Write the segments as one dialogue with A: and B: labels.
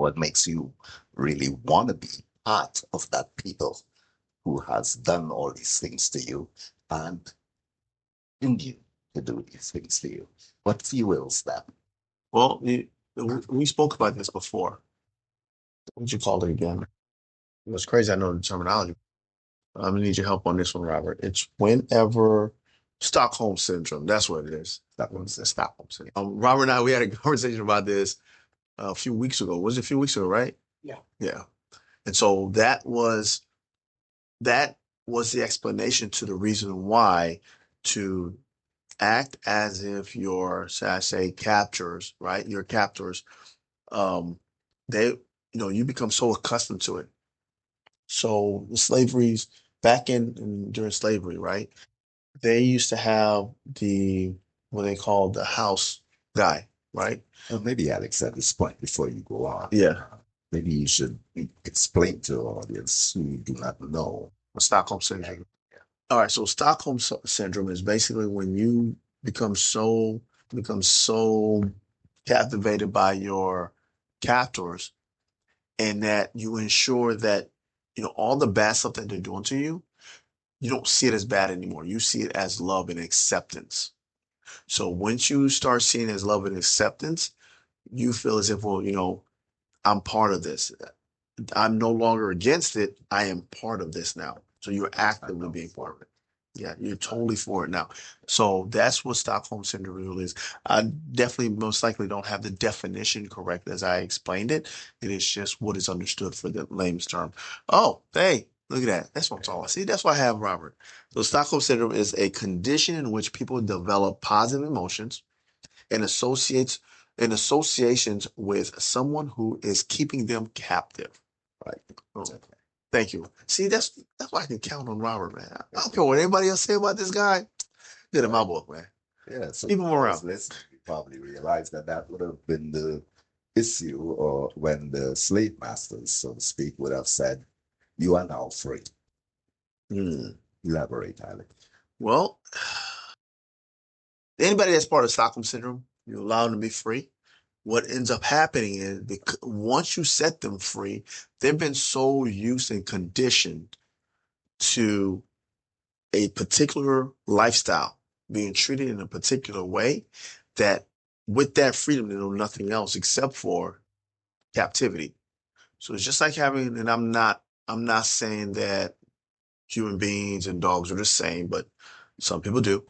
A: What makes you really want to be part of that people who has done all these things to you and continue to do these things to you? What fuels that?
B: Well, we spoke about this before. What'd you call it again? It was crazy. I know the terminology. I'm gonna need your help on this one, Robert. It's whenever Stockholm syndrome. That's what it is. Stockholm syndrome. Robert and I, we had a conversation about this a few weeks ago. Was it a few weeks ago, right? Yeah. Yeah. And so that was the explanation to the reason why to act as if your, say, I say captors, right? Your captors, um, you become so accustomed to it. So the slavery's back during slavery, right? They used to have what they call the house guy, right?
A: Maybe Alex, at this point, before you go on,
B: Yeah,
A: maybe you should explain to the audience who do not know.
B: Stockholm syndrome. All right, so Stockholm syndrome is basically when you become so captivated by your captors, and that you ensure that all the bad stuff that they're doing to you, you don't see it as bad anymore. You see it as love and acceptance. So once you start seeing it as love and acceptance, you feel as if, well, I'm part of this. I'm no longer against it. I am part of this now. So you're actively being part of it. Yeah, you're totally for it now. So that's what Stockholm Syndrome really is. I definitely most likely don't have the definition correct as I explained it. It is just what is understood for the layman's term. Oh, hey, look at that. That's what I'm talking about. See, that's why I have Robert. So Stockholm Syndrome is a condition in which people develop positive emotions and associations with someone who is keeping them captive. Right. Oh, thank you. See, that's why I can count on Robert, man. I don't care what anybody else say about this guy. Did in my book, man.
A: Yeah, so
B: Keep him around.
A: let's probably realize that that would have been the issue, or when the slave masters, so to speak, would have said, "You are now free."
B: Hmm.
A: Elaborate, Alex.
B: Well, anybody that's part of Stockholm syndrome, you allow them to be free. What ends up happening is, because once you set them free, they've been so used and conditioned to a particular lifestyle, being treated in a particular way, that with that freedom, they know nothing else except for captivity. So it's just like having, and I'm not saying that human beings and dogs are the same, but some people do.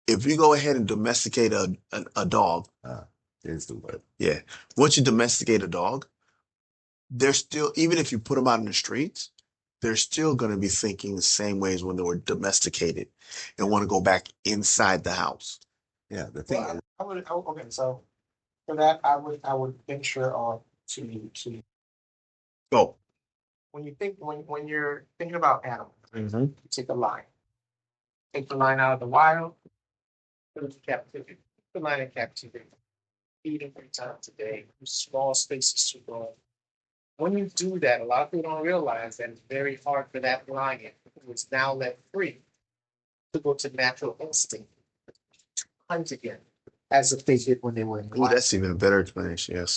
B: If you go ahead and domesticate a dog,
A: Is the word.
B: yeah, once you domesticate a dog, they're still, even if you put them out in the streets, they're still going to be thinking the same ways when they were domesticated and want to go back inside the house.
A: Yeah, the thing
C: Well,
A: is,
C: okay, so for that, I would venture on to
B: Go.
C: when you think when you're thinking about animals,
B: Mm-hmm.
C: you take a lion, take the lion out of the wild, put it to captivity, put the lion in captivity, feed him 3 times a day, use small spaces to grow. When you do that, a lot of people don't realize that it's very hard for that lion who is now let free to go to natural instinct, hunt again, as if they did when they were in the
B: Ooh,
C: wild.
B: that's even a better explanation. Yes.